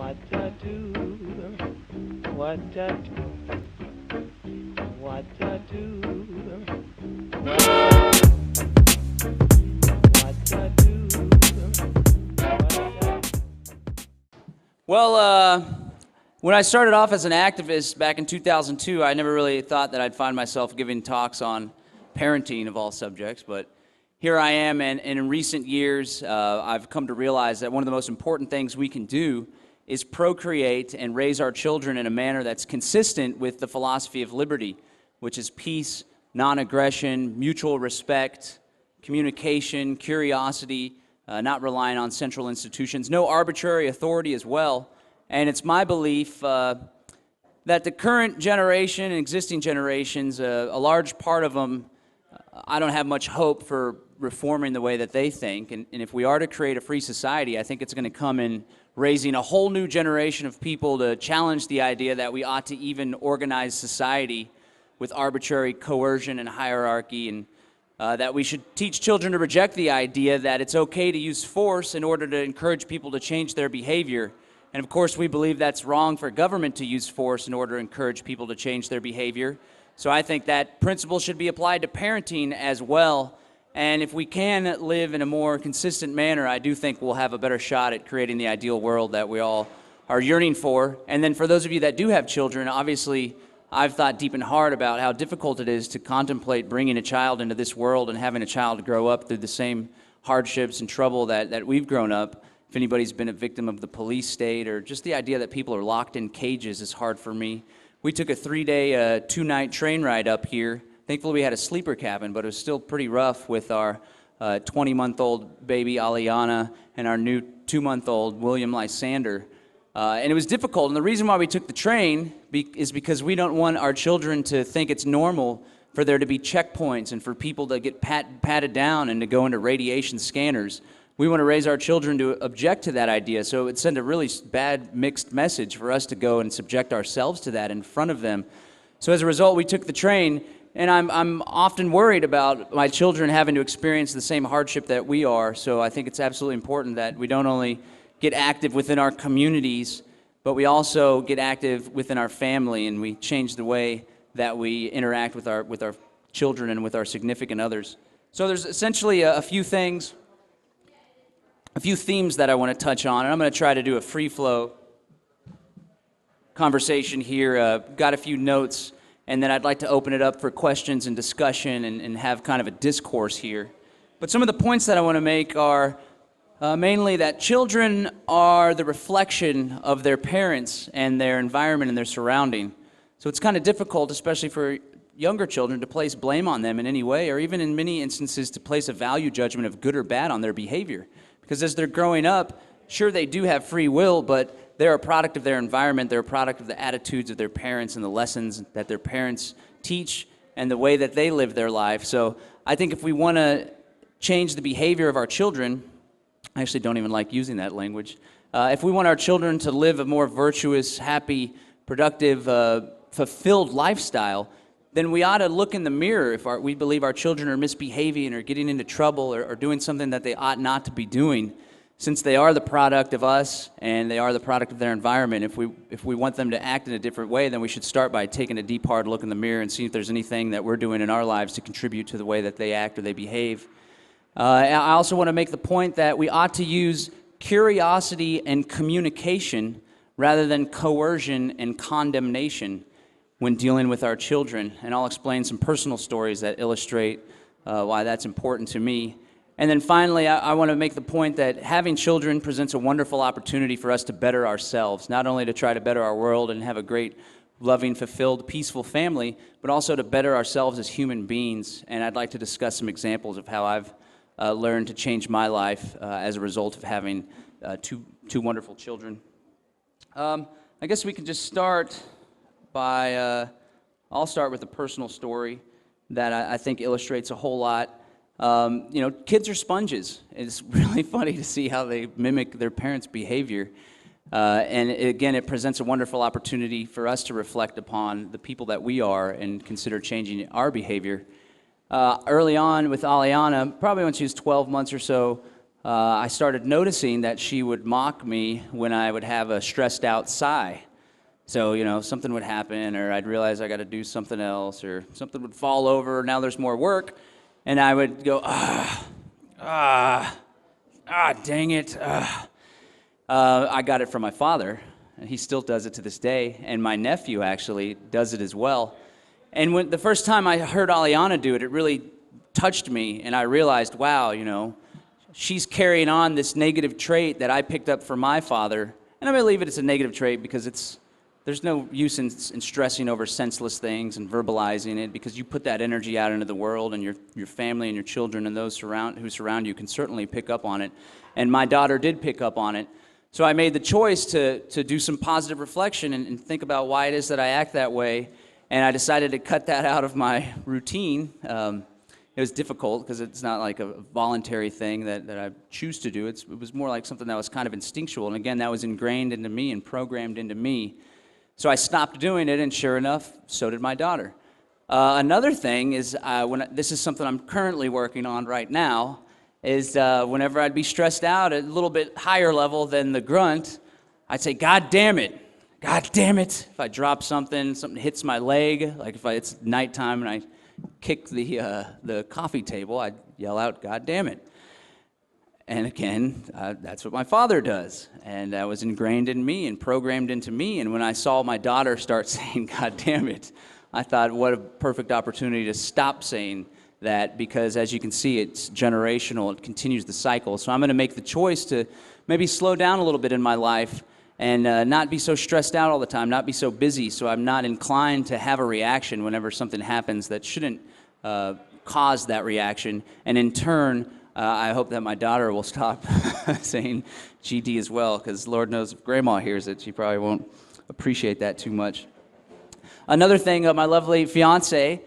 What to do? What to do? What to do? What to do? Well, when I started off as an activist back in 2002, I never really thought that I'd find myself giving talks on parenting of all subjects, but here I am, and in recent years, I've come to realize that one of the most important things we can do is procreate and raise our children in a manner that's consistent with the philosophy of liberty, which is peace, non-aggression, mutual respect, communication, curiosity, not relying on central institutions, no arbitrary authority as well. And it's my belief that the current generation and existing generations, a large part of them, I don't have much hope for reforming the way that they think. And if we are to create a free society, I think it's going to come in raising a whole new generation of people to challenge the idea that we ought to even organize society with arbitrary coercion and hierarchy, and that we should teach children to reject the idea that it's okay to use force in order to encourage people to change their behavior. And of course, we believe that's wrong for government to use force in order to encourage people to change their behavior. So I think that principle should be applied to parenting as well. And if we can live in a more consistent manner, I do think we'll have a better shot at creating the ideal world that we all are yearning for. And then for those of you that do have children, obviously I've thought deep and hard about how difficult it is to contemplate bringing a child into this world and having a child grow up through the same hardships and trouble that we've grown up. If anybody's been a victim of the police state, or just the idea that people are locked in cages, is hard for me. We took a 3-day, 2-night train ride up here. Thankfully, we had a sleeper cabin, but it was still pretty rough with our 20-month-old baby, Aliana, and our new 2-month-old, William Lysander. And it was difficult, and the reason why we took the train is because we don't want our children to think it's normal for there to be checkpoints and for people to get patted down and to go into radiation scanners. We want to raise our children to object to that idea, so it would send a really bad mixed message for us to go and subject ourselves to that in front of them. So as a result, we took the train, and I'm often worried about my children having to experience the same hardship that we are. So I think it's absolutely important that we don't only get active within our communities, but we also get active within our family, and we change the way that we interact with our children and with our significant others. So there's essentially a few themes that I want to touch on, and I'm going to try to do a free-flow conversation here. Got a few notes, and then I'd like to open it up for questions and discussion and have kind of a discourse here. But some of the points that I want to make are mainly that children are the reflection of their parents and their environment and their surrounding. So it's kind of difficult, especially for younger children, to place blame on them in any way, or even in many instances to place a value judgment of good or bad on their behavior. Because as they're growing up, sure, they do have free will, but they're a product of their environment, they're a product of the attitudes of their parents and the lessons that their parents teach and the way that they live their life. So I think if we want to change the behavior of our children, I actually don't even like using that language. If we want our children to live a more virtuous, happy, productive, fulfilled lifestyle, then we ought to look in the mirror if we believe our children are misbehaving or getting into trouble or doing something that they ought not to be doing, since they are the product of us and they are the product of their environment. If we want them to act in a different way, then we should start by taking a deep, hard look in the mirror and see if there's anything that we're doing in our lives to contribute to the way that they act or they behave. I also want to make the point that we ought to use curiosity and communication rather than coercion and condemnation when dealing with our children. And I'll explain some personal stories that illustrate why that's important to me. And then finally, I want to make the point that having children presents a wonderful opportunity for us to better ourselves, not only to try to better our world and have a great, loving, fulfilled, peaceful family, but also to better ourselves as human beings. And I'd like to discuss some examples of how I've learned to change my life as a result of having two wonderful children. I guess we can just start by, I'll start with a personal story that I think illustrates a whole lot. Kids are sponges. It's really funny to see how they mimic their parents' behavior. And again, it presents a wonderful opportunity for us to reflect upon the people that we are and consider changing our behavior. Early on with Aliana, probably when she was 12 months or so, I started noticing that she would mock me when I would have a stressed out sigh. So, something would happen, or I'd realize I got to do something else, or something would fall over, now there's more work, and I would go, dang it. I got it from my father, and he still does it to this day, and my nephew actually does it as well. And when the first time I heard Aliana do it, it really touched me, and I realized, wow, she's carrying on this negative trait that I picked up from my father, and I believe it's a negative trait because there's no use in stressing over senseless things and verbalizing it, because you put that energy out into the world, and your family and your children and those who surround you can certainly pick up on it. And my daughter did pick up on it. So I made the choice to do some positive reflection and think about why it is that I act that way. And I decided to cut that out of my routine. It was difficult because it's not like a voluntary thing that I choose to do. It was more like something that was kind of instinctual. And again, that was ingrained into me and programmed into me. So I stopped doing it, and sure enough, so did my daughter. Another thing is, this is something I'm currently working on right now, is whenever I'd be stressed out at a little bit higher level than the grunt, I'd say, God damn it. God damn it. If I drop something hits my leg, like if it's nighttime and I kick the coffee table, I'd yell out, God damn it. And again, that's what my father does. And that was ingrained in me and programmed into me. And when I saw my daughter start saying, God damn it, I thought, what a perfect opportunity to stop saying that, because as you can see, it's generational. It continues the cycle. So I'm going to make the choice to maybe slow down a little bit in my life and not be so stressed out all the time, not be so busy, so I'm not inclined to have a reaction whenever something happens that shouldn't cause that reaction. And in turn, I hope that my daughter will stop saying GD as well, because Lord knows if Grandma hears it, she probably won't appreciate that too much. Another thing, my lovely fiance,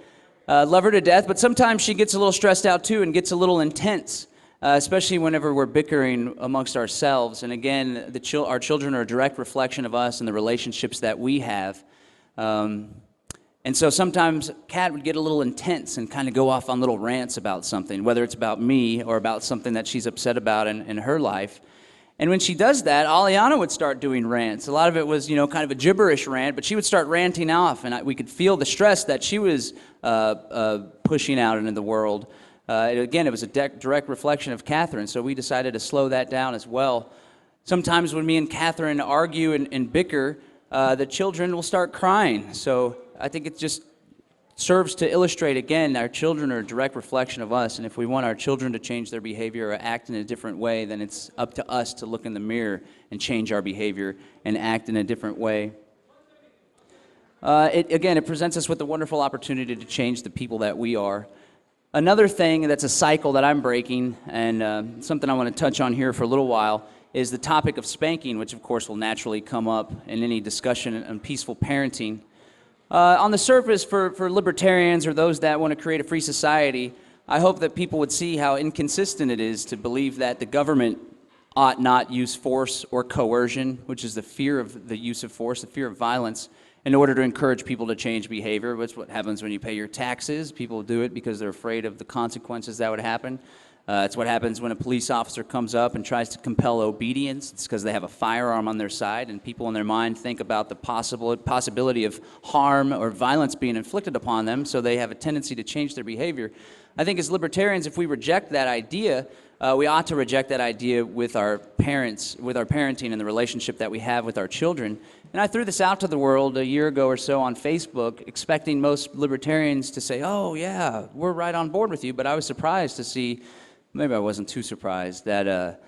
love her to death, but sometimes she gets a little stressed out too and gets a little intense, especially whenever we're bickering amongst ourselves. And again, our children are a direct reflection of us and the relationships that we have. And so sometimes Kat would get a little intense and kind of go off on little rants about something, whether it's about me or about something that she's upset about in her life. And when she does that, Aliana would start doing rants. A lot of it was, kind of a gibberish rant, but she would start ranting off, and we could feel the stress that she was pushing out into the world. Again, it was a direct reflection of Catherine, so we decided to slow that down as well. Sometimes when me and Catherine argue and bicker, the children will start crying. So I think it just serves to illustrate, again, our children are a direct reflection of us, and if we want our children to change their behavior or act in a different way, then it's up to us to look in the mirror and change our behavior and act in a different way. It presents us with a wonderful opportunity to change the people that we are. Another thing that's a cycle that I'm breaking, and something I want to touch on here for a little while, is the topic of spanking, which of course will naturally come up in any discussion on peaceful parenting. On the surface, for libertarians or those that want to create a free society, I hope that people would see how inconsistent it is to believe that the government ought not use force or coercion, which is the fear of the use of force, the fear of violence, in order to encourage people to change behavior. That's what happens when you pay your taxes. People do it because they're afraid of the consequences that would happen. It's what happens when a police officer comes up and tries to compel obedience. It's because they have a firearm on their side, and people in their mind think about the possibility of harm or violence being inflicted upon them, so they have a tendency to change their behavior. I think as libertarians, if we reject that idea, we ought to reject that idea with our parents, with our parenting and the relationship that we have with our children. And I threw this out to the world a year ago or so on Facebook, expecting most libertarians to say, oh yeah, we're right on board with you, but I was surprised to see, maybe I wasn't too surprised, that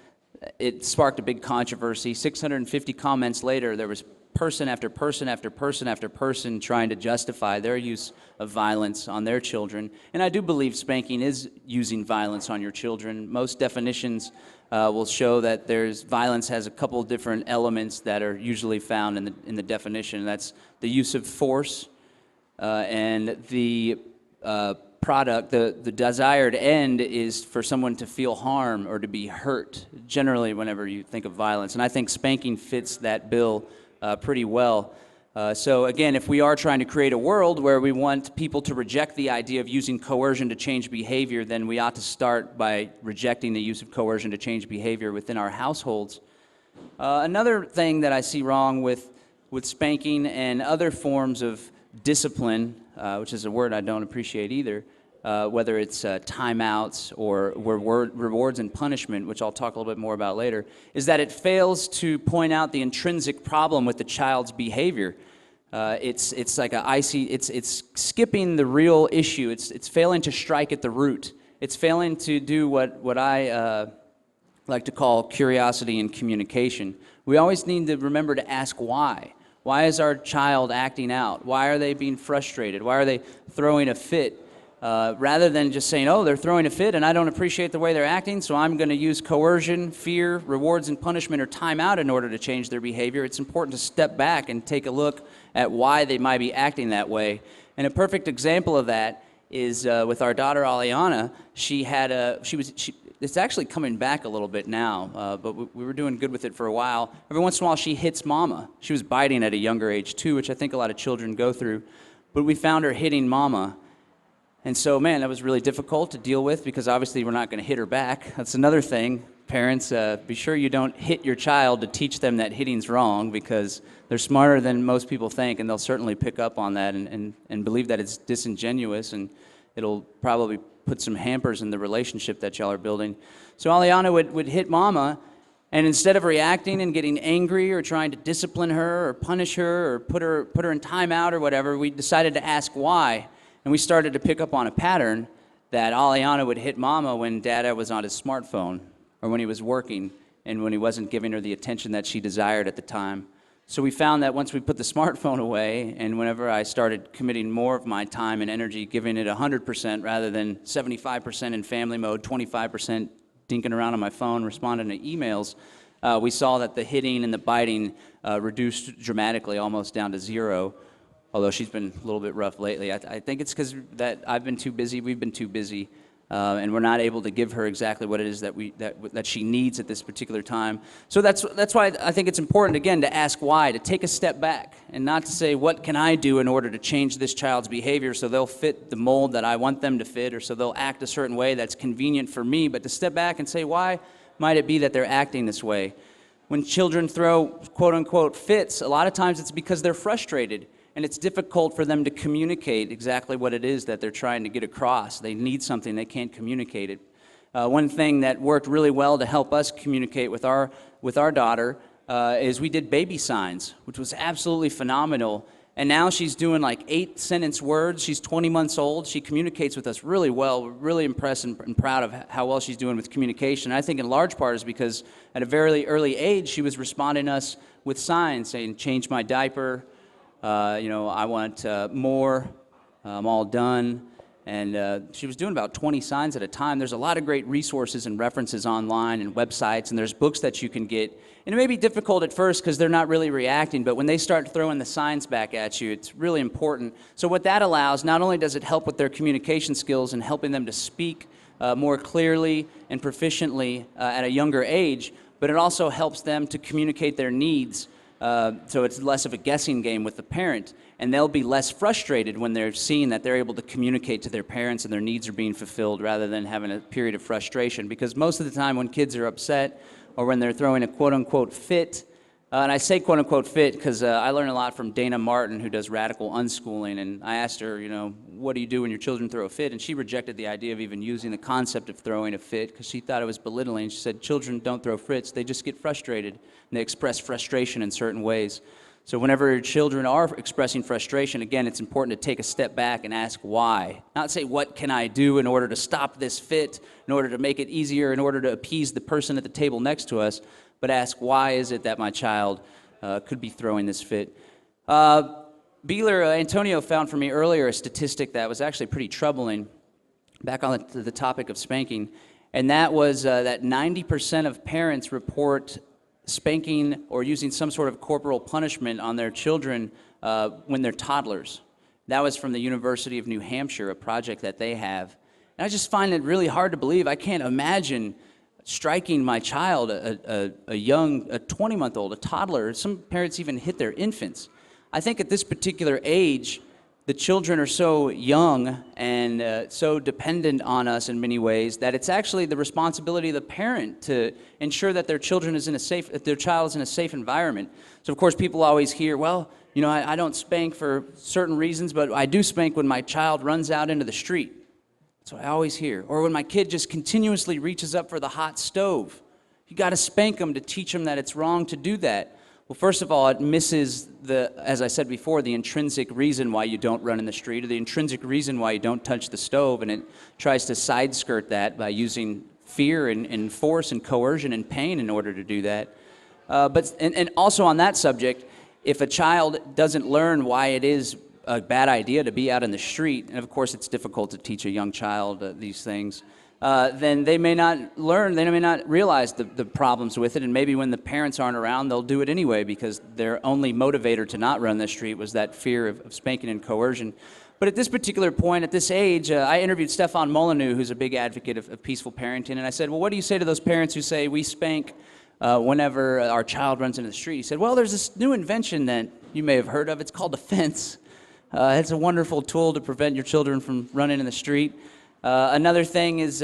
it sparked a big controversy. 650 comments later, there was person after person after person after person trying to justify their use of violence on their children. And I do believe spanking is using violence on your children. Most definitions will show that violence has a couple different elements that are usually found in the definition. That's the use of force and the the desired end is for someone to feel harm or to be hurt, generally whenever you think of violence. And I think spanking fits that bill pretty well. So again, if we are trying to create a world where we want people to reject the idea of using coercion to change behavior, then we ought to start by rejecting the use of coercion to change behavior within our households. Another thing that I see wrong with spanking and other forms of discipline, which is a word I don't appreciate either, whether it's timeouts or rewards and punishment, which I'll talk a little bit more about later, is that it fails to point out the intrinsic problem with the child's behavior. It's like it's skipping the real issue. It's failing to strike at the root. It's failing to do what I like to call curiosity and communication. We always need to remember to ask why. Why is our child acting out? Why are they being frustrated? Why are they throwing a fit? Rather than just saying, oh, they're throwing a fit and I don't appreciate the way they're acting, so I'm going to use coercion, fear, rewards and punishment, or timeout in order to change their behavior. It's important to step back and take a look at why they might be acting that way. And a perfect example of that is with our daughter Aliana. It's actually coming back a little bit now, but we were doing good with it for a while. Every once in a while she hits mama. She was biting at a younger age too, which I think a lot of children go through. But we found her hitting mama. And so, man, that was really difficult to deal with because obviously we're not going to hit her back. That's another thing. Parents, be sure you don't hit your child to teach them that hitting's wrong, because they're smarter than most people think, and they'll certainly pick up on that and believe that it's disingenuous, and it'll probably put some hampers in the relationship that y'all are building. So Aliana would hit mama, and instead of reacting and getting angry or trying to discipline her or punish her or put her in timeout or whatever, we decided to ask why. And we started to pick up on a pattern that Aliana would hit mama when Dada was on his smartphone or when he was working and when he wasn't giving her the attention that she desired at the time. So we found that once we put the smartphone away, and whenever I started committing more of my time and energy, giving it 100% rather than 75% in family mode, 25% dinking around on my phone, responding to emails, we saw that the hitting and the biting reduced dramatically, almost down to zero. Although she's been a little bit rough lately. I think it's because that I've been too busy, we've been too busy, and we're not able to give her exactly what it is that she needs at this particular time. So that's why I think it's important, again, to ask why, to take a step back, and not to say, what can I do in order to change this child's behavior so they'll fit the mold that I want them to fit, or so they'll act a certain way that's convenient for me, but to step back and say, why might it be that they're acting this way? When children throw quote-unquote fits, a lot of times it's because they're frustrated. And it's difficult for them to communicate exactly what it is that they're trying to get across. They need something, they can't communicate it. One thing that worked really well to help us communicate with our daughter is we did baby signs, which was absolutely phenomenal. And now she's doing like 8-sentence words. She's 20 months old. She communicates with us really well. We're really impressed and proud of how well she's doing with communication. I think in large part is because at a very early age, she was responding to us with signs, saying, change my diaper, I want more, I'm all done. And she was doing about 20 signs at a time. There's a lot of great resources and references online and websites, and there's books that you can get. And it may be difficult at first because they're not really reacting, but when they start throwing the signs back at you, it's really important. So what that allows, not only does it help with their communication skills and helping them to speak more clearly and proficiently at a younger age, but it also helps them to communicate their needs. So it's less of a guessing game with the parent, and they'll be less frustrated when they're seeing that they're able to communicate to their parents and their needs are being fulfilled, rather than having a period of frustration. Because most of the time when kids are upset or when they're throwing a quote-unquote fit, and I say quote-unquote fit because I learned a lot from Dana Martin, who does radical unschooling, and I asked her, what do you do when your children throw a fit? And she rejected the idea of even using the concept of throwing a fit because she thought it was belittling. She said children don't throw fits, they just get frustrated, and they express frustration in certain ways. So whenever your children are expressing frustration, again, it's important to take a step back and ask why. Not say, what can I do in order to stop this fit, in order to make it easier, in order to appease the person at the table next to us, but ask, why is it that my child could be throwing this fit? Antonio found for me earlier a statistic that was actually pretty troubling, back on the topic of spanking, and that was that 90% of parents report spanking or using some sort of corporal punishment on their children when they're toddlers. That was from the University of New Hampshire, a project that they have. And I just find it really hard to believe. I can't imagine striking my child, a 20-month-old, a toddler. Some parents even hit their infants. I think at this particular age, the children are so young and so dependent on us in many ways that it's actually the responsibility of the parent to ensure that their child is in a safe environment. So of course people always hear, well, you know, I don't spank for certain reasons, but I do spank when my child runs out into the street. That's what I always hear. Or when my kid just continuously reaches up for the hot stove. You got to spank them to teach them that it's wrong to do that. Well, first of all, it misses as I said before, the intrinsic reason why you don't run in the street, or the intrinsic reason why you don't touch the stove, and it tries to side skirt that by using fear and force and coercion and pain in order to do that. But also on that subject, if a child doesn't learn why it is a bad idea to be out in the street, and of course it's difficult to teach a young child these things, then they may not learn, they may not realize the problems with it, and maybe when the parents aren't around, they'll do it anyway because their only motivator to not run the street was that fear of spanking and coercion. But at this particular point, at this age, I interviewed Stefan Molyneux, who's a big advocate of peaceful parenting, and I said, well, what do you say to those parents who say we spank whenever our child runs into the street? He said, well, there's this new invention that you may have heard of. It's called a fence. It's a wonderful tool to prevent your children from running in the street. Another thing is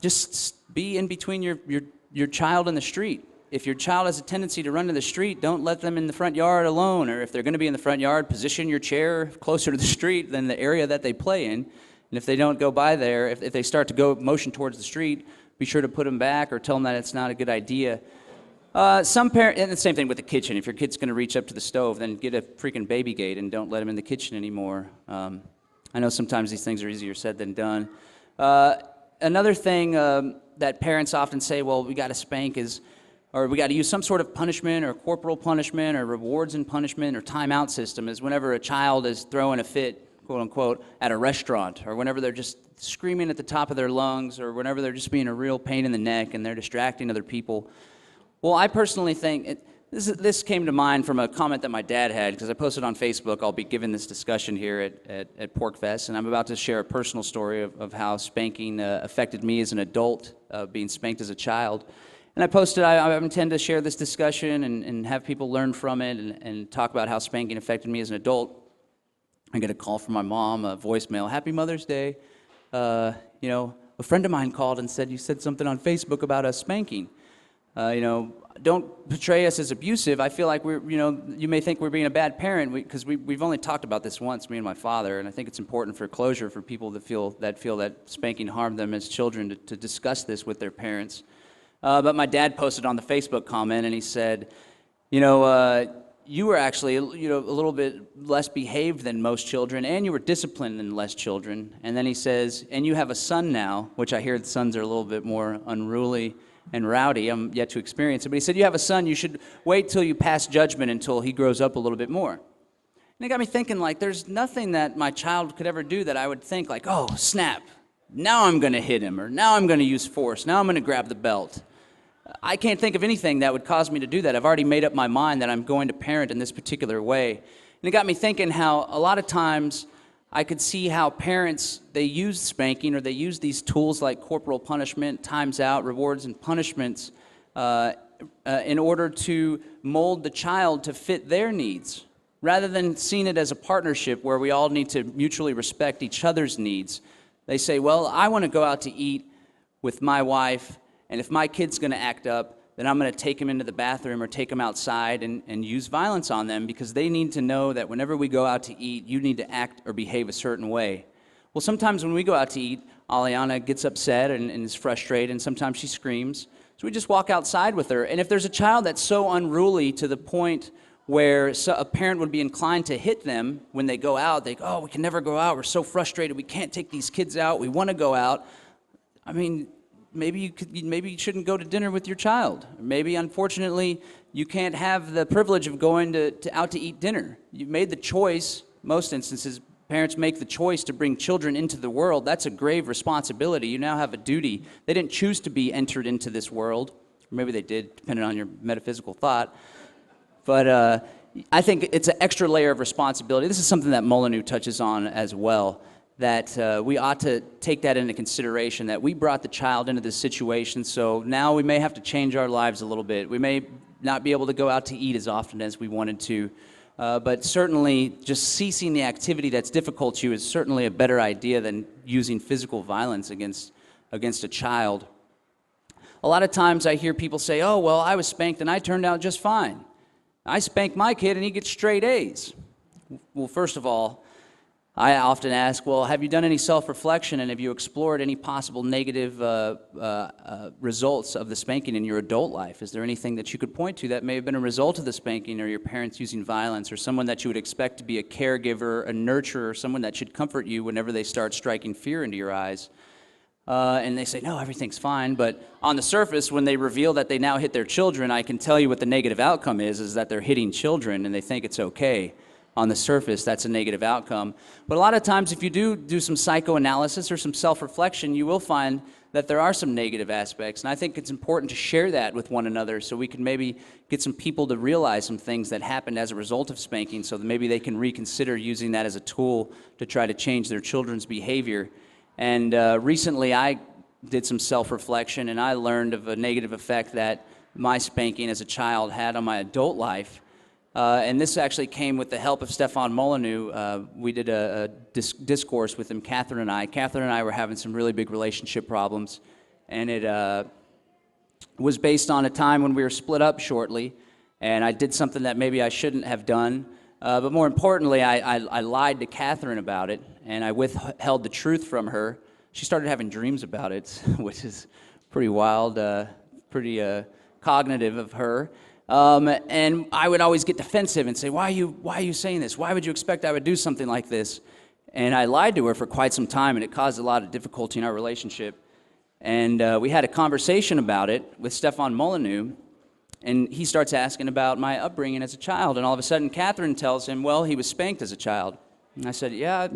just be in between your child and the street. If your child has a tendency to run to the street, don't let them in the front yard alone. Or if they're going to be in the front yard, position your chair closer to the street than the area that they play in. And if they don't go by there, if they start to go motion towards the street, be sure to put them back or tell them that it's not a good idea. Some parents, and the same thing with the kitchen. If your kid's going to reach up to the stove, then get a freaking baby gate and don't let them in the kitchen anymore. I know sometimes these things are easier said than done. Another thing that parents often say, well, we got to spank or we got to use some sort of punishment or corporal punishment or rewards and punishment or timeout system is whenever a child is throwing a fit, quote unquote, at a restaurant, or whenever they're just screaming at the top of their lungs, or whenever they're just being a real pain in the neck and they're distracting other people. Well, I personally think, this came to mind from a comment that my dad had, because I posted on Facebook. I'll be giving this discussion here at PorcFest, and I'm about to share a personal story of how spanking affected me as an adult, being spanked as a child. And I posted, I intend to share this discussion and have people learn from it and talk about how spanking affected me as an adult. I get a call from my mom, a voicemail, Happy Mother's Day. You know, a friend of mine called and said, you said something on Facebook about us spanking. You know, don't portray us as abusive. I feel like we're, you know, you may think we're being a bad parent because we've only talked about this once, me and my father, and I think it's important for closure for people that feel that spanking harmed them as children to discuss this with their parents. But my dad posted on the Facebook comment, and he said, you know, you were actually, you know, a little bit less behaved than most children, and you were disciplined than less children. And then he says, and you have a son now, which I hear the sons are a little bit more unruly and rowdy. I'm yet to experience it. But he said, you have a son, you should wait till you pass judgment until he grows up a little bit more. And it got me thinking, like, there's nothing that my child could ever do that I would think, like, oh, snap, now I'm going to hit him, or now I'm going to use force, now I'm going to grab the belt. I can't think of anything that would cause me to do that. I've already made up my mind that I'm going to parent in this particular way. And it got me thinking how a lot of times I could see how parents, they use spanking or they use these tools like corporal punishment, times out, rewards, and punishments in order to mold the child to fit their needs, rather than seeing it as a partnership where we all need to mutually respect each other's needs. They say, well, I want to go out to eat with my wife, and if my kid's going to act up, then I'm going to take him into the bathroom or take him outside and use violence on them because they need to know that whenever we go out to eat, you need to act or behave a certain way. Well, sometimes when we go out to eat, Aliana gets upset and is frustrated, and sometimes she screams. So we just walk outside with her. And if there's a child that's so unruly to the point where a parent would be inclined to hit them when they go out, they go, oh, we can never go out. We're so frustrated. We can't take these kids out. We want to go out. I mean, maybe you shouldn't go to dinner with your child. Maybe, unfortunately, you can't have the privilege of going out to eat dinner. You've made the choice. Most instances, parents make the choice to bring children into the world. That's a grave responsibility. You now have a duty. They didn't choose to be entered into this world. Or maybe they did, depending on your metaphysical thought. But I think it's an extra layer of responsibility. This is something that Molyneux touches on as well, that we ought to take that into consideration, that we brought the child into this situation, so now we may have to change our lives a little bit. We may not be able to go out to eat as often as we wanted to. But certainly just ceasing the activity that's difficult to you is certainly a better idea than using physical violence against a child. A lot of times I hear people say, oh, well, I was spanked and I turned out just fine. I spanked my kid and he gets straight A's. Well, first of all, I often ask, well, have you done any self-reflection and have you explored any possible negative results of the spanking in your adult life? Is there anything that you could point to that may have been a result of the spanking, or your parents using violence, or someone that you would expect to be a caregiver, a nurturer, someone that should comfort you whenever they start striking fear into your eyes? And they say, no, everything's fine. But on the surface, when they reveal that they now hit their children, I can tell you what the negative outcome is that they're hitting children and they think it's okay. On the surface, that's a negative outcome. But a lot of times, if you do some psychoanalysis or some self-reflection, you will find that there are some negative aspects. And I think it's important to share that with one another so we can maybe get some people to realize some things that happened as a result of spanking, so that maybe they can reconsider using that as a tool to try to change their children's behavior. And recently I did some self-reflection, and I learned of a negative effect that my spanking as a child had on my adult life. And this actually came with the help of Stefan Molyneux. We did a discourse with him, Catherine and I. Catherine and I were having some really big relationship problems, and it was based on a time when we were split up shortly, and I did something that maybe I shouldn't have done. But more importantly, I lied to Catherine about it, and I withheld the truth from her. She started having dreams about it, which is pretty wild, pretty cognitive of her. And I would always get defensive and say, why are you saying this? Why would you expect I would do something like this? And I lied to her for quite some time, and it caused a lot of difficulty in our relationship. And we had a conversation about it with Stefan Molyneux, and he starts asking about my upbringing as a child. And all of a sudden, Catherine tells him, well, he was spanked as a child. And I said, yeah,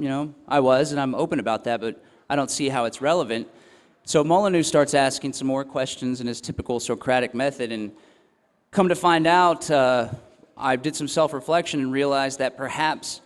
I was, and I'm open about that, but I don't see how it's relevant. So Molyneux starts asking some more questions in his typical Socratic method, and come to find out, I did some self-reflection and realized that perhaps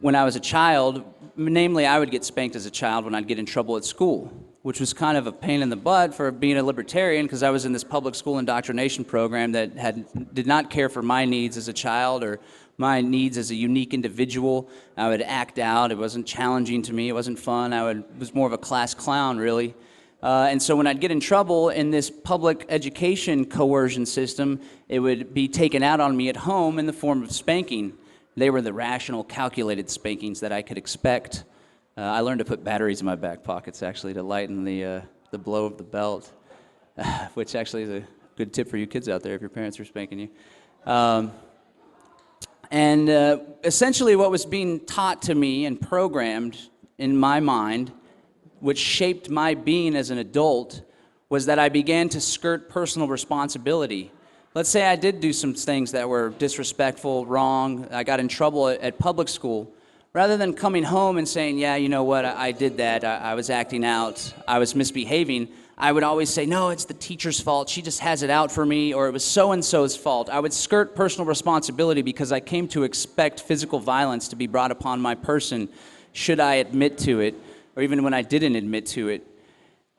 when I was a child, namely I would get spanked as a child when I'd get in trouble at school, which was kind of a pain in the butt for being a libertarian, because I was in this public school indoctrination program that did not care for my needs as a child or my needs as a unique individual. I would act out. It wasn't challenging to me. It wasn't fun. Was more of a class clown, really. And so when I'd get in trouble in this public education coercion system, it would be taken out on me at home in the form of spanking. They were the rational, calculated spankings that I could expect. I learned to put batteries in my back pockets, actually, to lighten the blow of the belt, which actually is a good tip for you kids out there if your parents are spanking you. Essentially what was being taught to me and programmed in my mind, which shaped my being as an adult, was that I began to skirt personal responsibility. Let's say I did do some things that were disrespectful, wrong, I got in trouble at public school. Rather than coming home and saying, yeah, you know what, I did that, I was acting out, I was misbehaving, I would always say, no, it's the teacher's fault, she just has it out for me, or it was so-and-so's fault. I would skirt personal responsibility because I came to expect physical violence to be brought upon my person should I admit to it, or even when I didn't admit to it.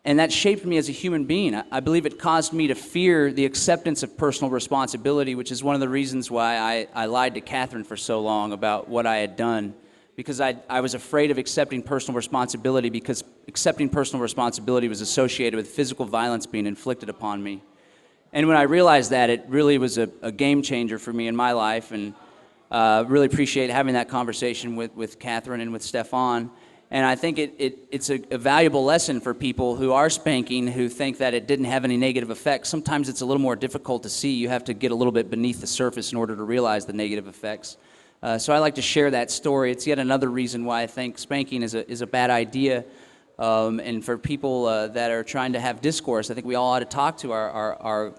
And that shaped me as a human being. I believe it caused me to fear the acceptance of personal responsibility, which is one of the reasons why I lied to Catherine for so long about what I had done, because I was afraid of accepting personal responsibility, because accepting personal responsibility was associated with physical violence being inflicted upon me. And when I realized that, it really was a game changer for me in my life, and really appreciate having that conversation with Catherine and with Stefan. And I think it's a valuable lesson for people who are spanking, who think that it didn't have any negative effects. Sometimes it's a little more difficult to see. You have to get a little bit beneath the surface in order to realize the negative effects. So I like to share that story. It's yet another reason why I think spanking is a bad idea. And for people that are trying to have discourse, I think we all ought to talk to our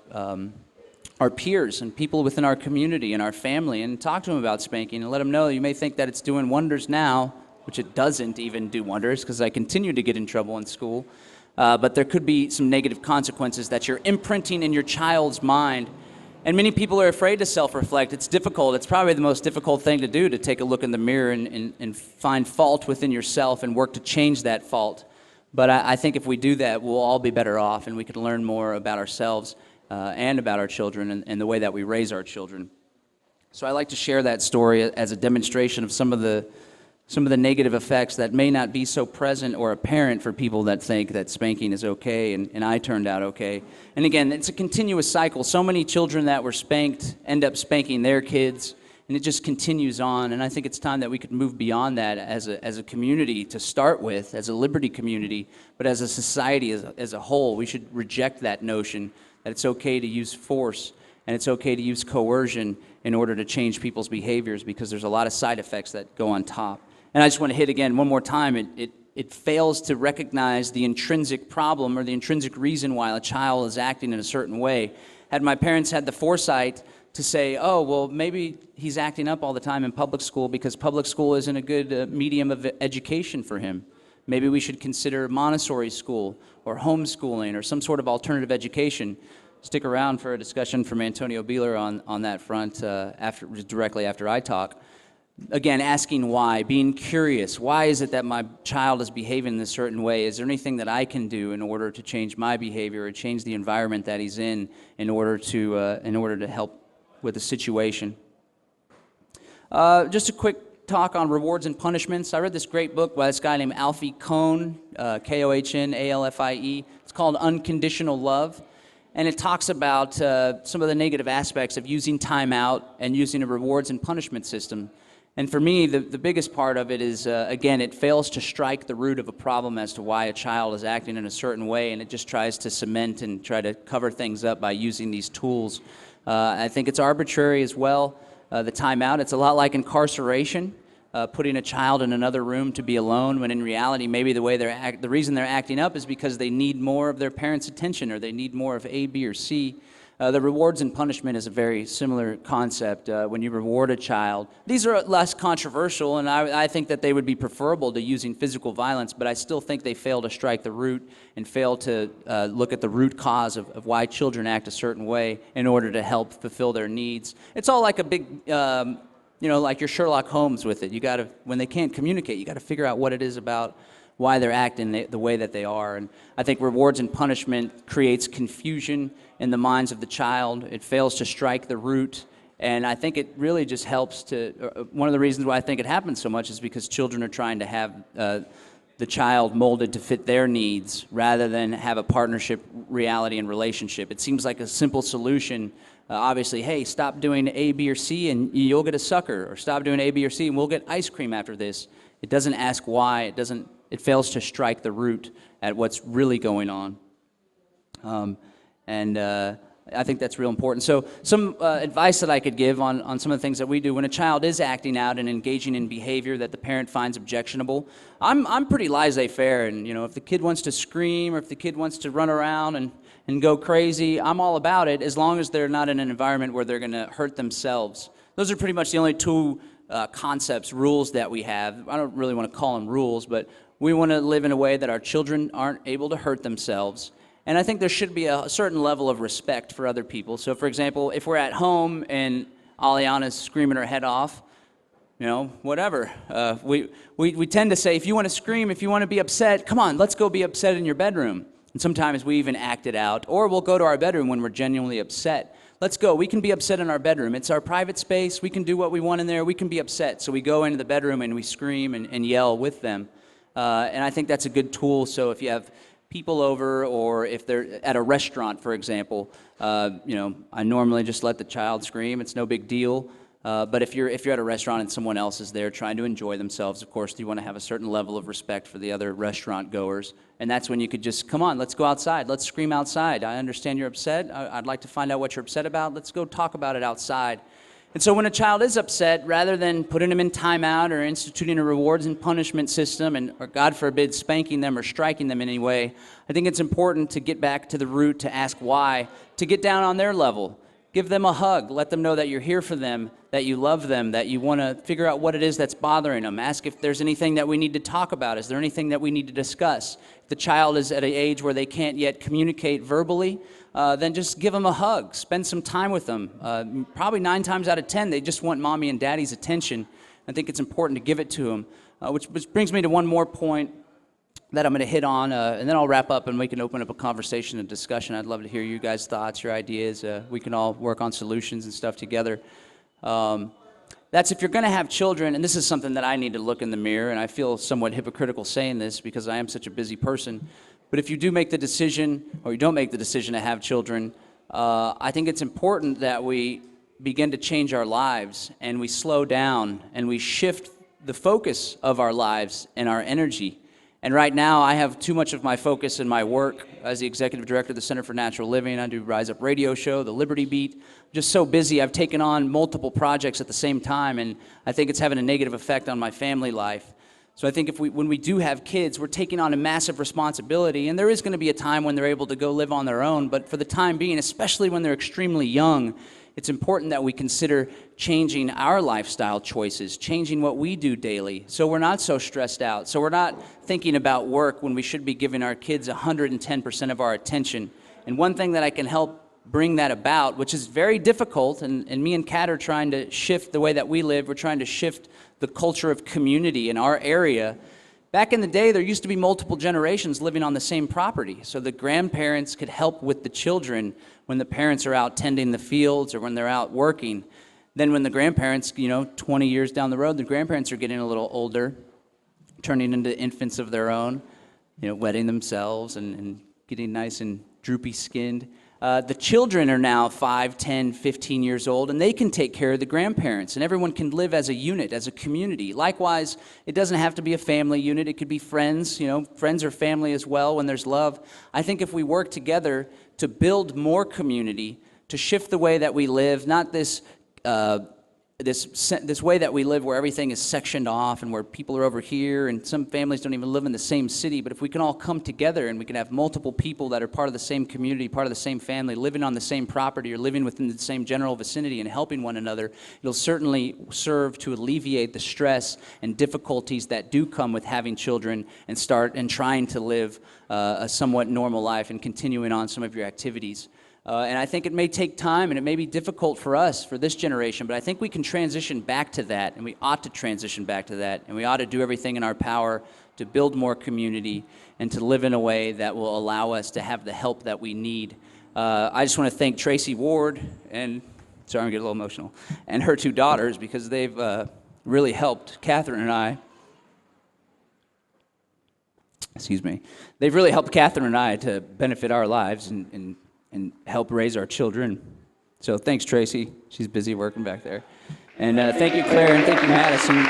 peers and people within our community and our family, and talk to them about spanking and let them know you may think that it's doing wonders now, which it doesn't even do wonders, because I continue to get in trouble in school. But there could be some negative consequences that you're imprinting in your child's mind. And many people are afraid to self-reflect. It's difficult. It's probably the most difficult thing to do, to take a look in the mirror and find fault within yourself and work to change that fault. But I think if we do that, we'll all be better off, and we can learn more about ourselves and about our children and the way that we raise our children. So I like to share that story as a demonstration of some of the negative effects that may not be so present or apparent for people that think that spanking is okay, and I turned out okay. And again, it's a continuous cycle. So many children that were spanked end up spanking their kids, and it just continues on. And I think it's time that we could move beyond that as a community to start with, as a liberty community, but as a society as a whole. We should reject that notion that it's okay to use force and it's okay to use coercion in order to change people's behaviors, because there's a lot of side effects that go on top. And I just want to hit again one more time, it fails to recognize the intrinsic problem or the intrinsic reason why a child is acting in a certain way. Had my parents had the foresight to say, oh, well, maybe he's acting up all the time in public school because public school isn't a good medium of education for him. Maybe we should consider Montessori school or homeschooling or some sort of alternative education. Stick around for a discussion from Antonio Beeler on that front directly after I talk. Again, asking why, being curious. Why is it that my child is behaving in a certain way? Is there anything that I can do in order to change my behavior or change the environment that he's in order to help with the situation? Just a quick talk on rewards and punishments. I read this great book by this guy named Alfie Kohn, Kohnalfie. It's called Unconditional Love. And it talks about some of the negative aspects of using timeout and using a rewards and punishment system. And for me, the biggest part of it is, again, it fails to strike the root of a problem as to why a child is acting in a certain way, and it just tries to cement and try to cover things up by using these tools. I think it's arbitrary as well, the timeout. It's a lot like incarceration, putting a child in another room to be alone, when in reality, maybe the reason they're acting up is because they need more of their parents' attention, or they need more of A, B, or C. The rewards and punishment is a very similar concept. When you reward a child, these are less controversial, and I think that they would be preferable to using physical violence, but I still think they fail to strike the root and fail to look at the root cause of why children act a certain way in order to help fulfill their needs. It's all like a big, like your Sherlock Holmes with it. When they can't communicate, you got to figure out what it is about why they're acting the way that they are. And I think rewards and punishment creates confusion in the minds of the child. It fails to strike the root, and I think it really just helps to, one of the reasons why I think it happens so much is because children are trying to have the child molded to fit their needs rather than have a partnership reality and relationship. It seems like a simple solution. Obviously, hey, stop doing A, B, or C and you'll get a sucker, or stop doing A, B, or C and we'll get ice cream after this. It doesn't ask why. It fails to strike the root at what's really going on. I think that's real important. So some advice that I could give on some of the things that we do when a child is acting out and engaging in behavior that the parent finds objectionable. I'm pretty laissez-faire, and if the kid wants to scream or if the kid wants to run around and go crazy, I'm all about it, as long as they're not in an environment where they're going to hurt themselves. Those are pretty much the only two concepts, rules that we have. I don't really want to call them rules, but we want to live in a way that our children aren't able to hurt themselves. And I think there should be a certain level of respect for other people. So, for example, if we're at home and Aliana's screaming her head off, whatever. We tend to say, if you want to scream, if you want to be upset, come on, let's go be upset in your bedroom. And sometimes we even act it out. Or we'll go to our bedroom when we're genuinely upset. Let's go. We can be upset in our bedroom. It's our private space. We can do what we want in there. We can be upset. So we go into the bedroom and we scream and yell with them. And I think that's a good tool. So if you have people over, or if they're at a restaurant, for example, I normally just let the child scream. It's no big deal. But if you're at a restaurant and someone else is there trying to enjoy themselves, of course, you want to have a certain level of respect for the other restaurant goers. And that's when you could just, come on, let's go outside. Let's scream outside. I understand you're upset. I'd like to find out what you're upset about. Let's go talk about it outside. And so when a child is upset, rather than putting them in timeout or instituting a rewards and punishment system, or God forbid, spanking them or striking them in any way, I think it's important to get back to the root, to ask why, to get down on their level. Give them a hug. Let them know that you're here for them, that you love them, that you want to figure out what it is that's bothering them. Ask if there's anything that we need to talk about. Is there anything that we need to discuss? If the child is at an age where they can't yet communicate verbally, then just give them a hug. Spend some time with them. Probably 9 times out of 10, they just want mommy and daddy's attention. I think it's important to give it to them. Which brings me to one more point that I'm going to hit on, and then I'll wrap up and we can open up a conversation and discussion. I'd love to hear you guys' thoughts, your ideas. We can all work on solutions and stuff together. That's if you're going to have children, and this is something that I need to look in the mirror, and I feel somewhat hypocritical saying this because I am such a busy person, but if you do make the decision, or you don't make the decision to have children, I think it's important that we begin to change our lives, and we slow down, and we shift the focus of our lives and our energy. And right now, I have too much of my focus in my work as the executive director of the Center for Natural Living. I do Rise Up Radio Show, the Liberty Beat. I'm just so busy. I've taken on multiple projects at the same time, and I think it's having a negative effect on my family life. So I think when we do have kids, we're taking on a massive responsibility, and there is going to be a time when they're able to go live on their own. But for the time being, especially when they're extremely young, it's important that we consider changing our lifestyle choices, changing what we do daily, so we're not so stressed out, so we're not thinking about work when we should be giving our kids 110% of our attention. And one thing that I can help bring that about, which is very difficult, and me and Kat are trying to shift the way that we live. We're trying to shift the culture of community in our area. Back in the day, there used to be multiple generations living on the same property, so the grandparents could help with the children when the parents are out tending the fields or when they're out working. Then when the grandparents, 20 years down the road, the grandparents are getting a little older, turning into infants of their own, wetting themselves and getting nice and droopy skinned. The children are now 5, 10, 15 years old, and they can take care of the grandparents, and everyone can live as a unit, as a community. Likewise, it doesn't have to be a family unit. It could be friends. Friends are family as well when there's love. I think if we work together to build more community, to shift the way that we live, not this way that we live where everything is sectioned off and where people are over here and some families don't even live in the same city, but if we can all come together and we can have multiple people that are part of the same community, part of the same family, living on the same property or living within the same general vicinity and helping one another, it'll certainly serve to alleviate the stress and difficulties that do come with having children and trying to live a somewhat normal life and continuing on some of your activities. And I think it may take time and it may be difficult for us, for this generation, but I think we can transition back to that, and we ought to transition back to that, and we ought to do everything in our power to build more community and to live in a way that will allow us to have the help that we need. I just want to thank Tracy Ward, and sorry, I'm getting a little emotional, and her 2 daughters, because they've really helped Catherine and I. They've really helped Catherine and I to benefit our lives and help raise our children. So thanks, Tracy. She's busy working back there. And thank you, Claire, and thank you, Madison.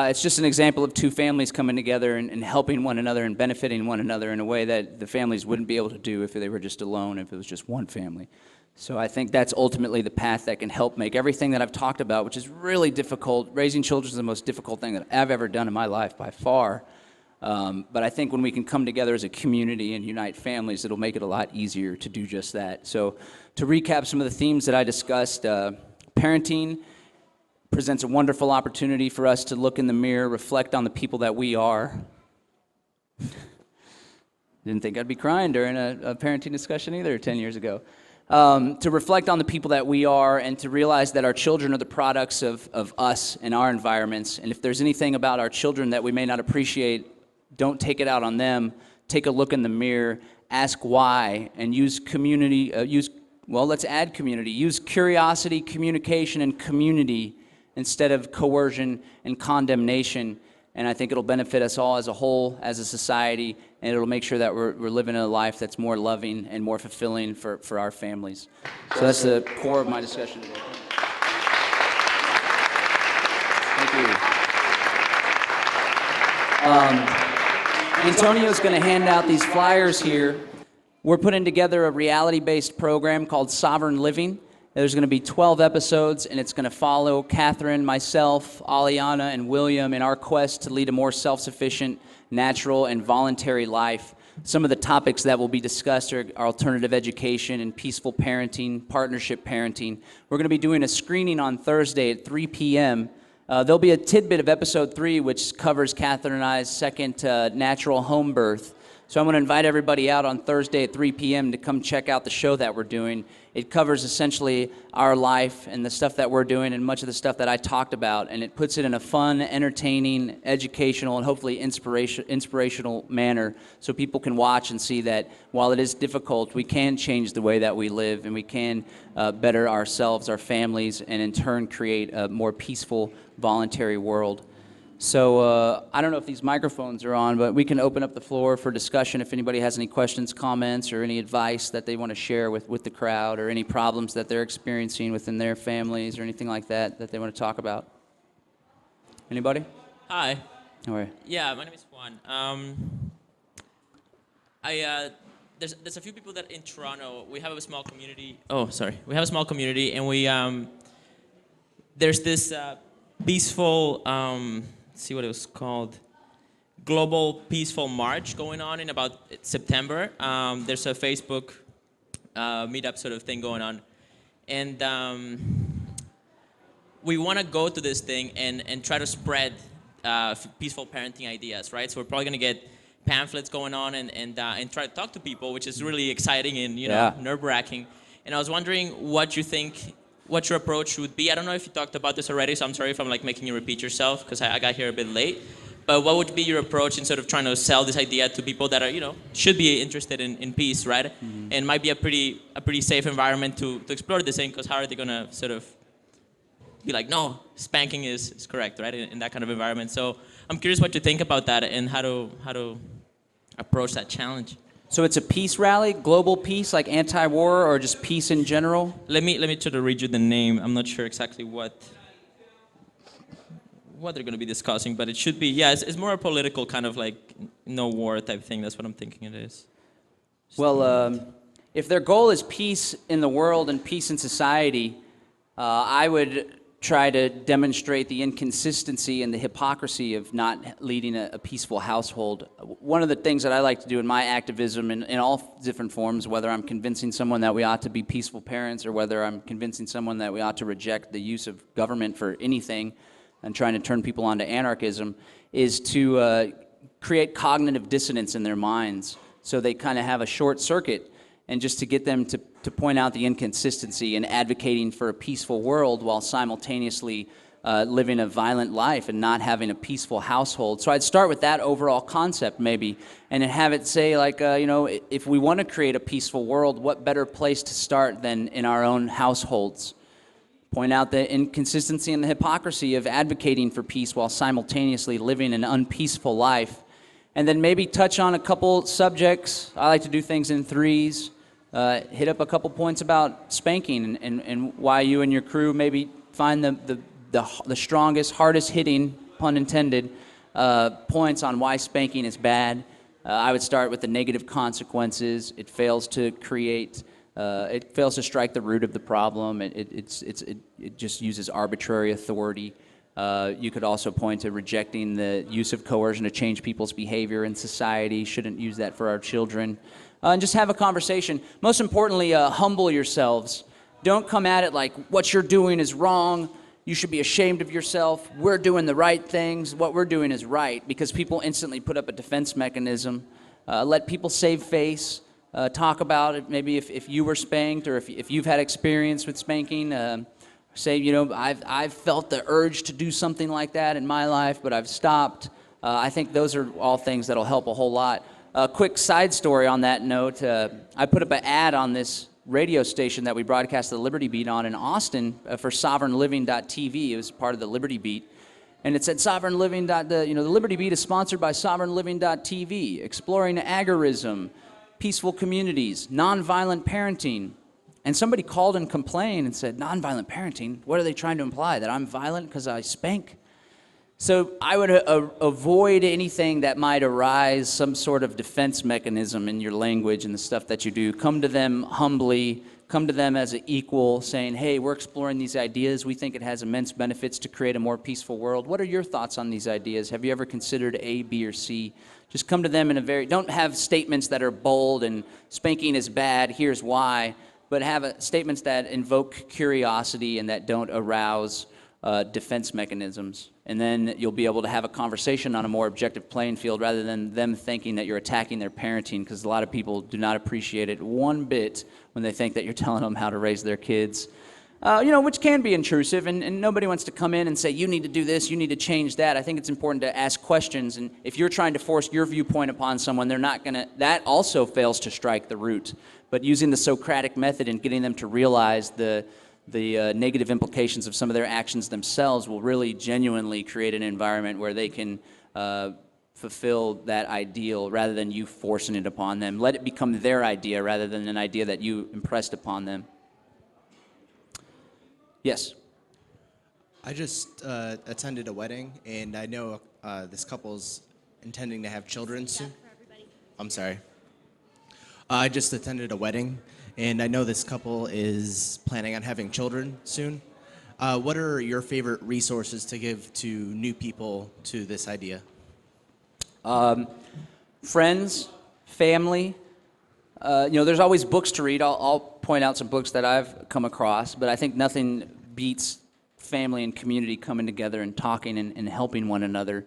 It's just an example of 2 families coming together and helping one another and benefiting one another in a way that the families wouldn't be able to do if they were just alone, if it was just one family. So I think that's ultimately the path that can help make everything that I've talked about, which is really difficult. Raising children is the most difficult thing that I've ever done in my life by far. But I think when we can come together as a community and unite families, it'll make it a lot easier to do just that. So to recap some of the themes that I discussed, parenting presents a wonderful opportunity for us to look in the mirror, reflect on the people that we are. Didn't think I'd be crying during a parenting discussion either 10 years ago. To reflect on the people that we are and to realize that our children are the products of us and our environments. And if there's anything about our children that we may not appreciate, don't take it out on them. Take a look in the mirror, ask why, and use community, let's add community. Use curiosity, communication, and community instead of coercion and condemnation. And I think it'll benefit us all as a whole, as a society, and it'll make sure that we're living a life that's more loving and more fulfilling for our families. So that's the core of my discussion today. Thank you. Antonio's going to hand out these flyers here. We're putting together a reality-based program called Sovereign Living. There's going to be 12 episodes, and it's going to follow Catherine, myself, Aliana, and William in our quest to lead a more self-sufficient, natural, and voluntary life. Some of the topics that will be discussed are alternative education and peaceful parenting, partnership parenting. We're going to be doing a screening on Thursday at 3 p.m. There'll be a tidbit of episode 3, which covers Catherine and I's second natural home birth. So I want to invite everybody out on Thursday at 3 p.m. to come check out the show that we're doing. It covers essentially our life and the stuff that we're doing and much of the stuff that I talked about, and it puts it in a fun, entertaining, educational, and hopefully inspirational manner so people can watch and see that while it is difficult, we can change the way that we live, and we can better ourselves, our families, and in turn create a more peaceful, voluntary world. So I don't know if these microphones are on, but we can open up the floor for discussion if anybody has any questions, comments, or any advice that they want to share with the crowd, or any problems that they're experiencing within their families or anything like that that they want to talk about. Anybody? Hi. How are you? Yeah, my name is Juan. There's a few people that in Toronto, we have a small community. Oh, sorry. We have a small community, and we there's this peaceful, see what it was called, Global Peaceful March going on in about September. There's a Facebook meetup sort of thing going on. And we want to go to this thing and try to spread peaceful parenting ideas, right? So we're probably going to get pamphlets going on and try to talk to people, which is really exciting and, nerve-wracking. And I was wondering what you think, what your approach would be. I don't know if you talked about this already, so I'm sorry if I'm like making you repeat yourself because I got here a bit late. But what would be your approach in sort of trying to sell this idea to people that are, should be interested in peace, right? Mm-hmm. And might be a pretty safe environment to explore this thing, because how are they going to sort of be like, no, spanking is correct, right? In that kind of environment. So I'm curious what you think about that and how to approach that challenge. So it's a peace rally, global peace, like anti-war, or just peace in general? Let me try to read you the name. I'm not sure exactly what they're going to be discussing, but it should be, it's more a political kind of like no war type thing. That's what I'm thinking it is. Well, if their goal is peace in the world and peace in society, I would try to demonstrate the inconsistency and the hypocrisy of not leading a peaceful household. One of the things that I like to do in my activism in all different forms, whether I'm convincing someone that we ought to be peaceful parents or whether I'm convincing someone that we ought to reject the use of government for anything and trying to turn people onto anarchism, is to create cognitive dissonance in their minds so they kind of have a short circuit, and just to get them to point out the inconsistency in advocating for a peaceful world while simultaneously living a violent life and not having a peaceful household. So I'd start with that overall concept maybe, and then have it say like, if we want to create a peaceful world, what better place to start than in our own households? Point out the inconsistency and the hypocrisy of advocating for peace while simultaneously living an unpeaceful life. And then maybe touch on a couple subjects. I like to do things in threes. Hit up a couple points about spanking and why you and your crew maybe find the strongest, hardest hitting, pun intended, points on why spanking is bad. I would start with the negative consequences. It fails to strike the root of the problem. It just uses arbitrary authority. You could also point to rejecting the use of coercion to change people's behavior in society. Shouldn't use that for our children. And just have a conversation. Most importantly, humble yourselves. Don't come at it like what you're doing is wrong. You should be ashamed of yourself. We're doing the right things. What we're doing is right, because people instantly put up a defense mechanism. Let people save face. Talk about it. Maybe if you were spanked, or if you've had experience with spanking, say, I've felt the urge to do something like that in my life, but I've stopped. I think those are all things that'll help a whole lot. A quick side story on that note, I put up an ad on this radio station that we broadcast the Liberty Beat on in Austin for sovereignliving.tv. It was part of the Liberty Beat. And it said Sovereign Living. The Liberty Beat is sponsored by sovereignliving.tv, exploring agorism, peaceful communities, nonviolent parenting. And somebody called and complained and said, nonviolent parenting? What are they trying to imply? That I'm violent because I spank? So I would avoid anything that might arise some sort of defense mechanism in your language and the stuff that you do. Come to them humbly, come to them as an equal, saying, hey, we're exploring these ideas. We think it has immense benefits to create a more peaceful world. What are your thoughts on these ideas? Have you ever considered A, B, or C? Just come to them in don't have statements that are bold and spanking is bad, here's why, but have statements that invoke curiosity and that don't arouse defense mechanisms. And then you'll be able to have a conversation on a more objective playing field rather than them thinking that you're attacking their parenting, because a lot of people do not appreciate it one bit when they think that you're telling them how to raise their kids. Which can be intrusive, and nobody wants to come in and say, you need to do this, you need to change that. I think it's important to ask questions, and if you're trying to force your viewpoint upon someone, they're not going to, that also fails to strike the root. But using the Socratic method and getting them to realize the negative implications of some of their actions themselves will really genuinely create an environment where they can fulfill that ideal rather than you forcing it upon them. Let it become their idea rather than an idea that you impressed upon them. Yes. I just attended a wedding, and I know this couple's intending to have children soon. I'm sorry. I just attended a wedding, and I know this couple is planning on having children soon. What are your favorite resources to give to new people to this idea? Friends, family. There's always books to read. I'll point out some books that I've come across, but I think nothing beats family and community coming together and talking and helping one another.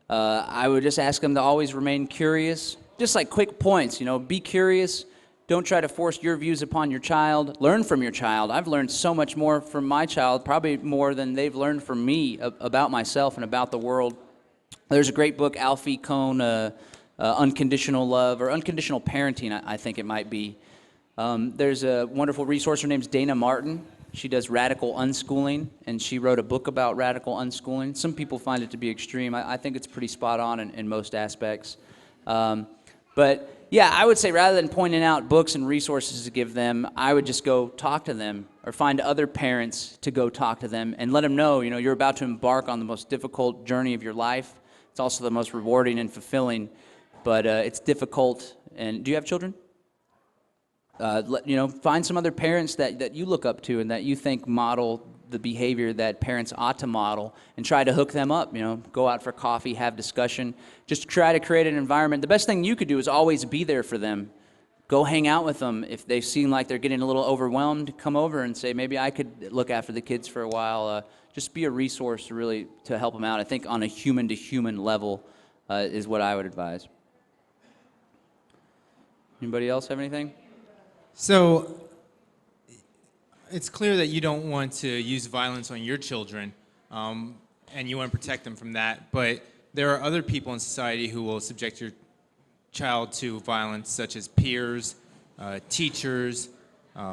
I would just ask them to always remain curious. Just like quick points, be curious. Don't try to force your views upon your child. Learn from your child. I've learned so much more from my child, probably more than they've learned from me about myself and about the world. There's a great book, Alfie Kohn, Unconditional Love, or Unconditional Parenting, I think it might be. There's a wonderful resource. Her name's Dana Martin. She does radical unschooling, and she wrote a book about radical unschooling. Some people find it to be extreme. I think it's pretty spot on in most aspects. But yeah, I would say rather than pointing out books and resources to give them, I would just go talk to them or find other parents to go talk to them and let them know, you're about to embark on the most difficult journey of your life. It's also the most rewarding and fulfilling, but it's difficult. And do you have children? Find some other parents that you look up to and that you think model the behavior that parents ought to model, and try to hook them up. Go out for coffee, have discussion, just try to create an environment. The best thing you could do is always be there for them. Go hang out with them. If they seem like they're getting a little overwhelmed, come over and say, maybe I could look after the kids for a while. Just be a resource to help them out. I think on a human-to-human level is what I would advise. Anybody else have anything? So it's clear that you don't want to use violence on your children, and you want to protect them from that. But there are other people in society who will subject your child to violence, such as peers, teachers,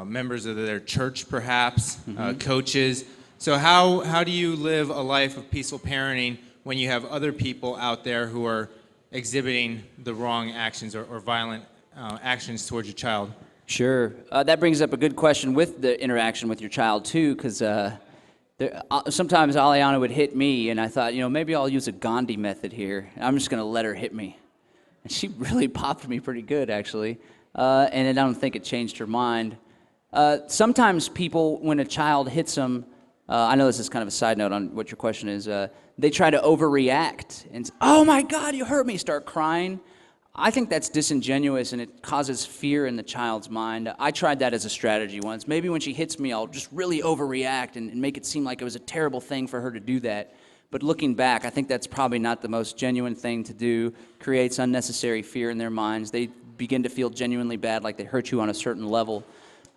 members of their church, perhaps, coaches. So how do you live a life of peaceful parenting when you have other people out there who are exhibiting the wrong actions or violent actions towards your child? Sure. That brings up a good question with the interaction with your child, too, because sometimes Aliana would hit me, and I thought, maybe I'll use a Gandhi method here. I'm just going to let her hit me. And she really popped me pretty good, actually, and I don't think it changed her mind. Sometimes people, when a child hits them, I know this is kind of a side note on what your question is, they try to overreact and, oh my God, you hurt me, start crying. I think that's disingenuous, and it causes fear in the child's mind. I tried that as a strategy once. Maybe when she hits me, I'll just really overreact and make it seem like it was a terrible thing for her to do that. But looking back, I think that's probably not the most genuine thing to do. Creates unnecessary fear in their minds. They begin to feel genuinely bad, like they hurt you on a certain level.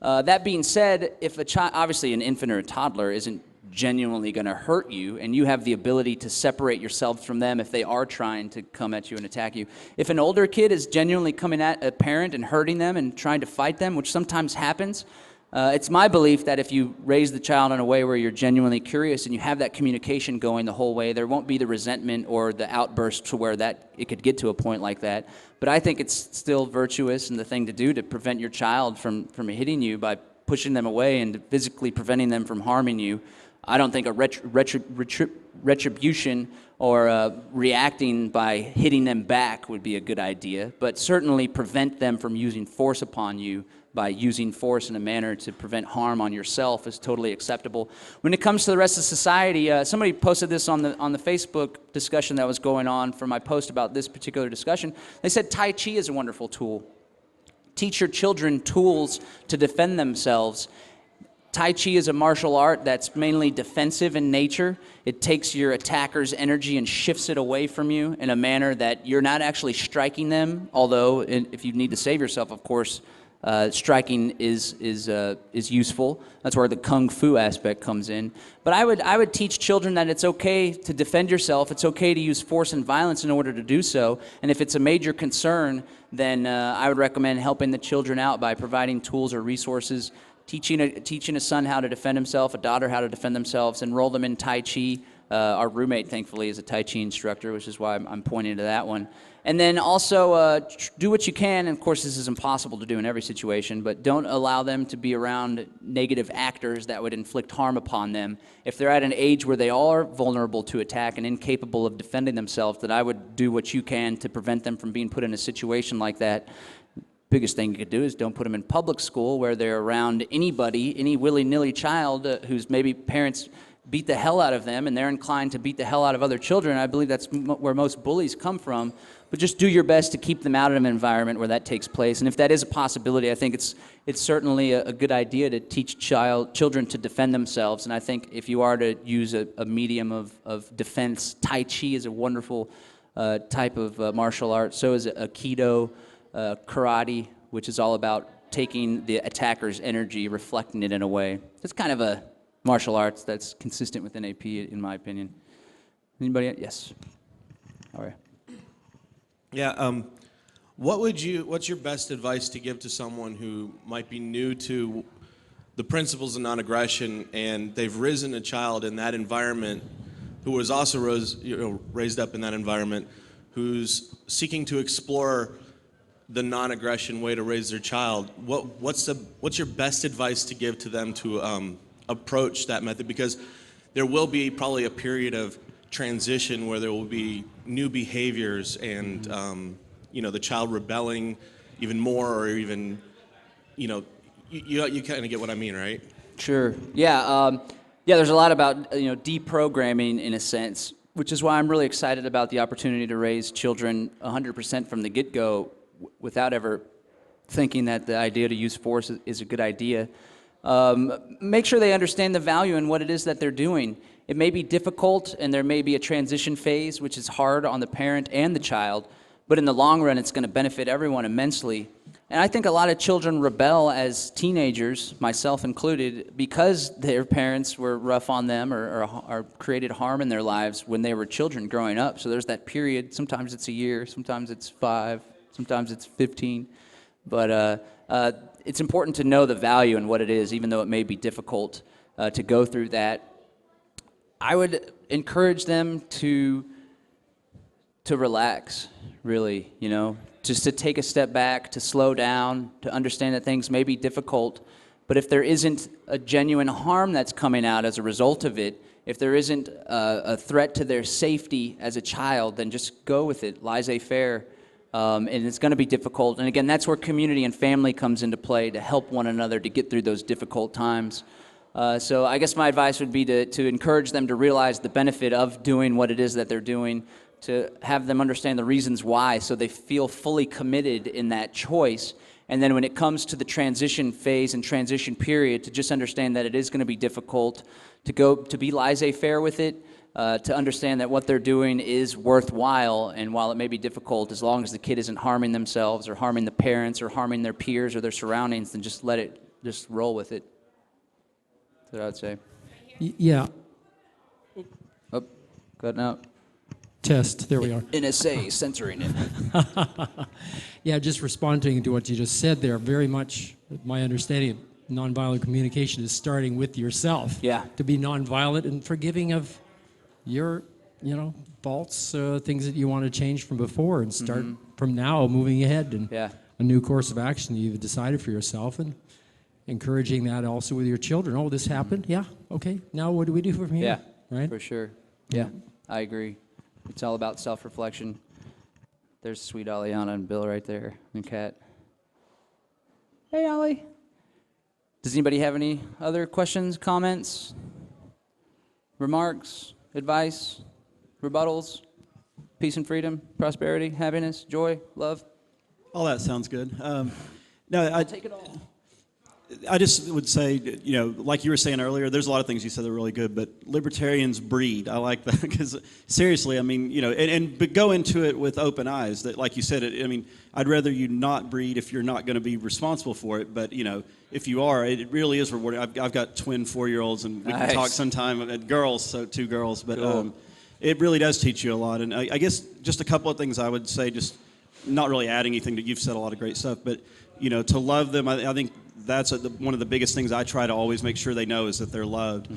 That being said, if a child, obviously an infant or a toddler isn't genuinely going to hurt you, and you have the ability to separate yourself from them if they are trying to come at you and attack you. If an older kid is genuinely coming at a parent and hurting them and trying to fight them, which sometimes happens, it's my belief that if you raise the child in a way where you're genuinely curious and you have that communication going the whole way, there won't be the resentment or the outburst to where that it could get to a point like that. But I think it's still virtuous and the thing to do to prevent your child from hitting you by pushing them away and physically preventing them from harming you. I don't think a retribution or reacting by hitting them back would be a good idea, but certainly prevent them from using force upon you by using force in a manner to prevent harm on yourself is totally acceptable. When it comes to the rest of society, somebody posted this on the Facebook discussion that was going on for my post about this particular discussion. They said Tai Chi is a wonderful tool. Teach your children tools to defend themselves. Tai Chi is a martial art that's mainly defensive in nature. It takes your attacker's energy and shifts it away from you in a manner that you're not actually striking them, although if you need to save yourself, of course, striking is useful. That's where the kung fu aspect comes in. But I would teach children that it's okay to defend yourself. It's okay to use force and violence in order to do so. And if it's a major concern, then I would recommend helping the children out by providing tools or resources, teaching a son how to defend himself, a daughter how to defend themselves, enroll them in Tai Chi. Our roommate, thankfully, is a Tai Chi instructor, which is why I'm pointing to that one. And then also do what you can. And of course, this is impossible to do in every situation, but don't allow them to be around negative actors that would inflict harm upon them. If they're at an age where they are vulnerable to attack and incapable of defending themselves, then I would do what you can to prevent them from being put in a situation like that. Biggest thing you could do is don't put them in public school where they're around anybody, any willy-nilly child whose maybe parents beat the hell out of them and they're inclined to beat the hell out of other children. I believe that's where most bullies come from. But just do your best to keep them out of an environment where that takes place. And if that is a possibility, I think it's certainly a good idea to teach children to defend themselves. And I think if you are to use a medium of defense, Tai Chi is a wonderful type of martial art. So is Aikido, karate, which is all about taking the attacker's energy, reflecting it in a way. It's kind of a martial arts that's consistent with NAP, in my opinion. Anybody? Yes. All right. Yeah. What's your best advice to give to someone who might be new to the principles of non-aggression and they've risen a child in that environment who was also raised up in that environment, who's seeking to explore the non-aggression way to raise their child? What's your best advice to give to them to approach that method? Because there will be probably a period of transition where there will be new behaviors and the child rebelling even more, or even you kind of get what I mean, right? Sure. Yeah. There's a lot about deprogramming in a sense, which is why I'm really excited about the opportunity to raise children 100% from the get-go without ever thinking that the idea to use force is a good idea. Make sure they understand the value in what it is that they're doing. It may be difficult, and there may be a transition phase, which is hard on the parent and the child, but in the long run, it's going to benefit everyone immensely. And I think a lot of children rebel as teenagers, myself included, because their parents were rough on them or created harm in their lives when they were children growing up. So there's that period. Sometimes it's a year, sometimes it's 5, sometimes it's 15. But it's important to know the value and what it is, even though it may be difficult to go through that. I would encourage them to relax, really, just to take a step back, to slow down, to understand that things may be difficult. But if there isn't a genuine harm that's coming out as a result of it, if there isn't a threat to their safety as a child, then just go with it, laissez-faire. And it's going to be difficult. And again, that's where community and family comes into play to help one another to get through those difficult times. So I guess my advice would be to encourage them to realize the benefit of doing what it is that they're doing, to have them understand the reasons why so they feel fully committed in that choice. And then when it comes to the transition phase and transition period, to just understand that it is going to be difficult, to be laissez-faire with it, to understand that what they're doing is worthwhile, and while it may be difficult, as long as the kid isn't harming themselves or harming the parents or harming their peers or their surroundings, then just roll with it. That's what I'd say. Yeah. Oh, cutting out. Test, there we are. NSA censoring it. Yeah, just responding to what you just said there, very much my understanding of nonviolent communication is starting with yourself. Yeah. To be nonviolent and forgiving of your, faults, things that you want to change from before, and start from now moving ahead and a new course of action that you've decided for yourself, and encouraging that also with your children. Oh, this happened? Yeah, okay. Now what do we do from here? Yeah, right? For sure. Yeah, I agree. It's all about self-reflection. There's sweet Aliana and Bill right there, and Kat. Hey, Ollie. Does anybody have any other questions, comments, remarks, advice, rebuttals, peace and freedom, prosperity, happiness, joy, love? All that sounds good. No, Take it all. I just would say, you know, like you were saying earlier, there's a lot of things you said that are really good, but libertarians breed. I like that because seriously, I mean, you know, but go into it with open eyes. That, like you said, I mean, I'd rather you not breed if you're not going to be responsible for it. But you know, if you are, it really is rewarding. I've got twin 4-year-olds, and we can talk sometime. Girls, so 2 girls, but cool. It really does teach you a lot. And I guess just a couple of things I would say, just not really adding anything to you've said a lot of great stuff, but you know, to love them, I think that's one of the biggest things I try to always make sure they know is that they're loved,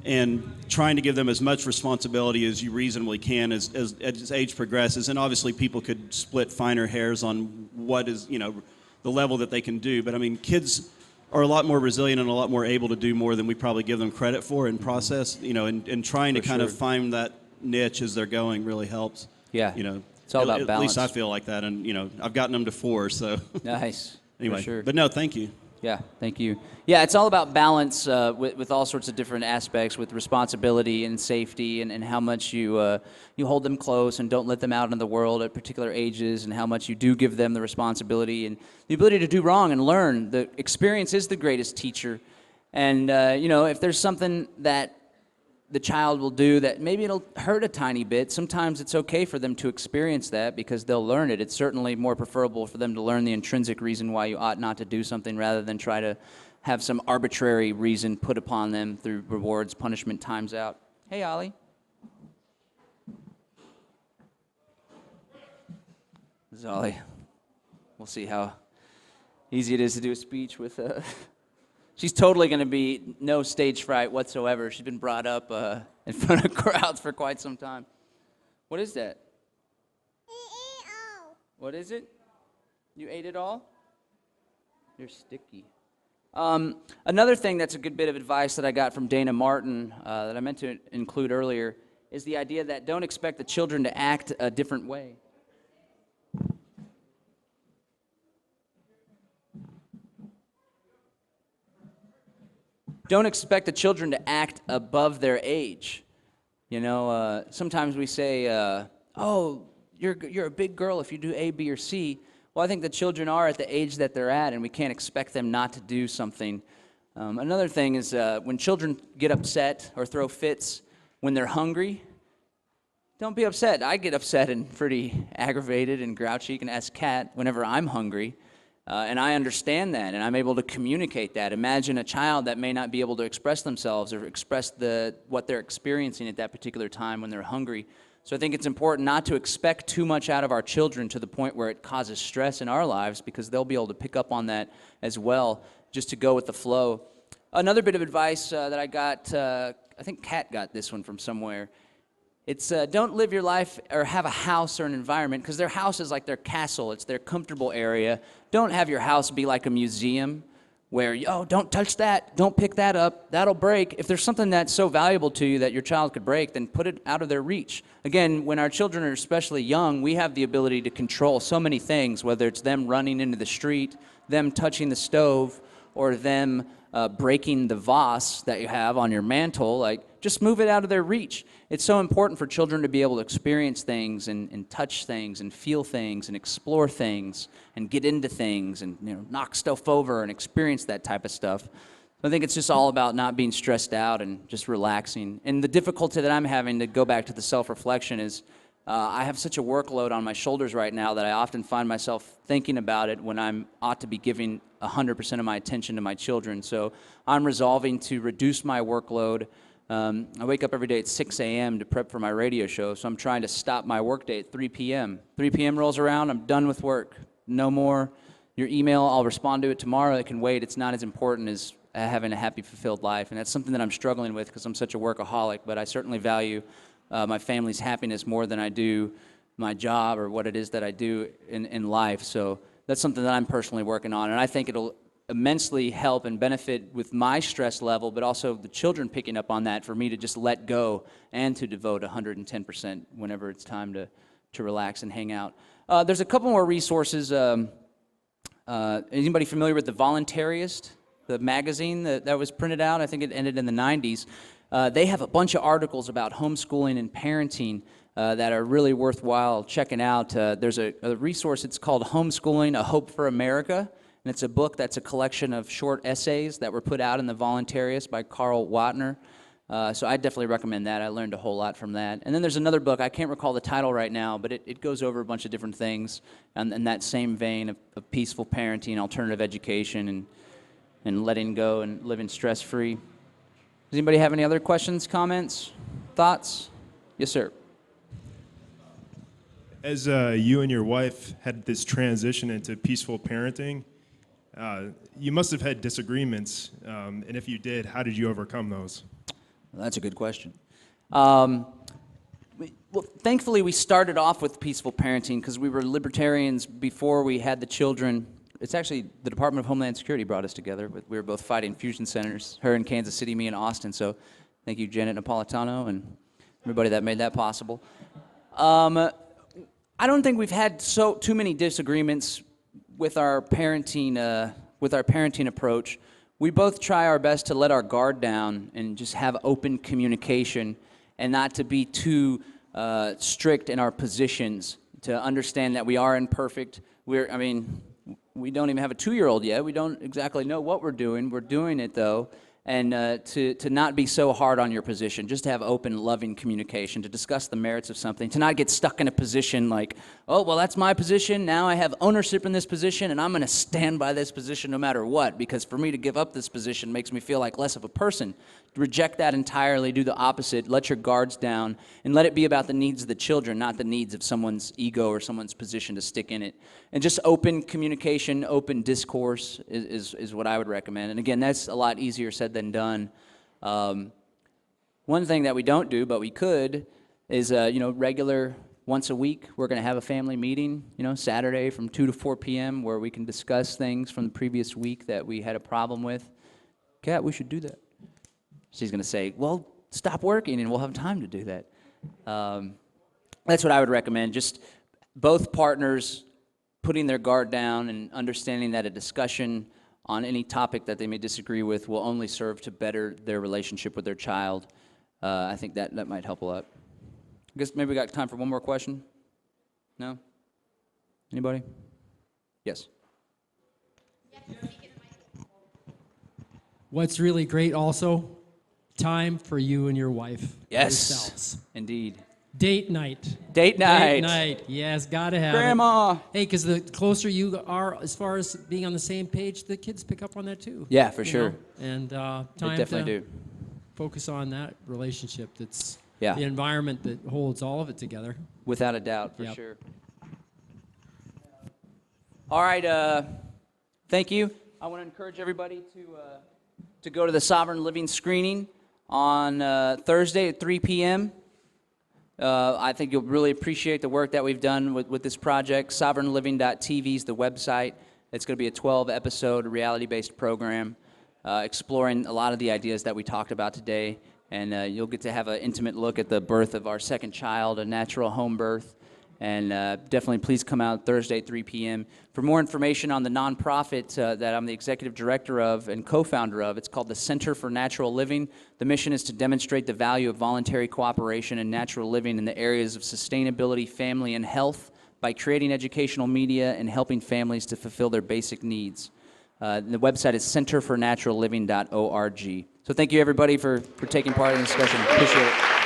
and trying to give them as much responsibility as you reasonably can as age progresses. And obviously, people could split finer hairs on what is, you know, the level that they can do. But I mean, kids are a lot more resilient and a lot more able to do more than we probably give them credit for in process. You know, and trying to kind of find that niche as they're going really helps. Yeah, you know, it's all about at balance. least I feel like that, and you know, I've gotten them to 4, so Nice. anyway. For sure. But no, thank you. Yeah, thank you. Yeah, it's all about balance with all sorts of different aspects, with responsibility and safety, and how much you hold them close and don't let them out in the world at particular ages, and how much you do give them the responsibility and the ability to do wrong and learn. The experience is the greatest teacher. And, you know, if there's something that the child will do that maybe it'll hurt a tiny bit, sometimes it's okay for them to experience that because they'll learn it. It's certainly more preferable for them to learn the intrinsic reason why you ought not to do something rather than try to have some arbitrary reason put upon them through rewards, punishment, times out. Hey, Ollie. This is Ollie. We'll see how easy it is to do a speech with She's totally going to be no stage fright whatsoever. She's been brought up in front of crowds for quite some time. What is that? What is it? You ate it all? You're sticky. Another thing that's a good bit of advice that I got from Dana Martin that I meant to include earlier is the idea that don't expect the children to act a different way. Don't expect the children to act above their age. You know, sometimes we say, oh, you're a big girl if you do A, B, or C. Well, I think the children are at the age that they're at, and we can't expect them not to do something. Another thing is when children get upset or throw fits when they're hungry, don't be upset. I get upset and pretty aggravated and grouchy. You can ask Kat whenever I'm hungry. And I understand that, and I'm able to communicate that. Imagine a child that may not be able to express themselves or express what they're experiencing at that particular time when they're hungry. So I think it's important not to expect too much out of our children to the point where it causes stress in our lives, because they'll be able to pick up on that as well, just to go with the flow. Another bit of advice that I got, I think Kat got this one from somewhere. It's don't live your life or have a house or an environment, because their house is like their castle. It's their comfortable area. Don't have your house be like a museum where, oh, don't touch that. Don't pick that up. That'll break. If there's something that's so valuable to you that your child could break, then put it out of their reach. Again, when our children are especially young, we have the ability to control so many things, whether it's them running into the street, them touching the stove, or them breaking the vase that you have on your mantle. Like, just move it out of their reach. It's so important for children to be able to experience things and touch things and feel things and explore things and get into things and, you know, knock stuff over and experience that type of stuff. So I think it's just all about not being stressed out and just relaxing. And the difficulty that I'm having, to go back to the self-reflection, is I have such a workload on my shoulders right now that I often find myself thinking about it when I ought to be giving 100% of my attention to my children. So I'm resolving to reduce my workload. I wake up every day at 6 a.m. to prep for my radio show, so I'm trying to stop my workday at 3 p.m. 3 p.m. rolls around, I'm done with work. No more. Your email, I'll respond to it tomorrow. It can wait. It's not as important as having a happy, fulfilled life. And that's something that I'm struggling with because I'm such a workaholic, but I certainly value my family's happiness more than I do my job or what it is that I do in life. So that's something that I'm personally working on, and I think it'll immensely help and benefit with my stress level, but also the children picking up on that, for me to just let go and to devote 110% whenever it's time to relax and hang out. There's a couple more resources. Anybody familiar with The Voluntarist, the magazine that was printed out? I think it ended in the 90s. They have a bunch of articles about homeschooling and parenting that are really worthwhile checking out. There's a resource, it's called Homeschooling, A Hope for America. And it's a book that's a collection of short essays that were put out in the Voluntarius by Karl Wattner. So I definitely recommend that. I learned a whole lot from that. And then there's another book, I can't recall the title right now, but it goes over a bunch of different things in that same vein of peaceful parenting, alternative education, and letting go and living stress-free. Does anybody have any other questions, comments, thoughts? Yes, sir. As you and your wife had this transition into peaceful parenting, you must have had disagreements, and if you did, how did you overcome those? Well, that's a good question. Well, thankfully, we started off with peaceful parenting because we were libertarians before we had the children. It's actually the Department of Homeland Security brought us together. We were both fighting fusion centers, her in Kansas City, me in Austin. So thank you, Janet Napolitano, and everybody that made that possible. I don't think we've had too many disagreements with our parenting approach. We both try our best to let our guard down and just have open communication and not to be too strict in our positions, to understand that we are imperfect. We don't even have a 2-year-old yet. We don't exactly know what we're doing. We're doing it, though. And to not be so hard on your position, just to have open, loving communication, to discuss the merits of something, to not get stuck in a position like, oh, well, that's my position, now I have ownership in this position, and I'm going to stand by this position no matter what, because for me to give up this position makes me feel like less of a person. Reject that entirely, do the opposite, let your guards down, and let it be about the needs of the children, not the needs of someone's ego or someone's position to stick in it. And just open communication, open discourse is what I would recommend. And again, that's a lot easier said than done. One thing that we don't do, but we could, is regular, once a week, we're going to have a family meeting, Saturday from 2 to 4 p.m., where we can discuss things from the previous week that we had a problem with. Kat, we should do that. She's going to say, well, stop working and we'll have time to do that. That's what I would recommend. Just both partners putting their guard down and understanding that a discussion on any topic that they may disagree with will only serve to better their relationship with their child. I think that might help a lot. I guess maybe we got time for one more question? No? Anybody? Yes. What's really great also, time for you and your wife. Yes, yourselves. Indeed. Date night. Date night. Date night. Yes, gotta have Grandma. it. Hey, because the closer you are as far as being on the same page, the kids pick up on that too. Yeah, for sure. And time They definitely do. focus on that relationship. That's Yeah. the environment that holds all of it together. Without a doubt, for Yep. sure. All right, thank you. I want to encourage everybody to go to the Sovereign Living screening on Thursday at 3 p.m. I think you'll really appreciate the work that we've done with this project. SovereignLiving.tv is the website. It's going to be a 12-episode reality-based program exploring a lot of the ideas that we talked about today. And you'll get to have an intimate look at the birth of our second child, a natural home birth. And definitely please come out Thursday at 3 p.m. For more information on the nonprofit that I'm the executive director of and co-founder of, it's called the Center for Natural Living. The mission is to demonstrate the value of voluntary cooperation and natural living in the areas of sustainability, family, and health by creating educational media and helping families to fulfill their basic needs. The website is centerfornaturalliving.org. So thank you, everybody, for taking part in the discussion. Appreciate it.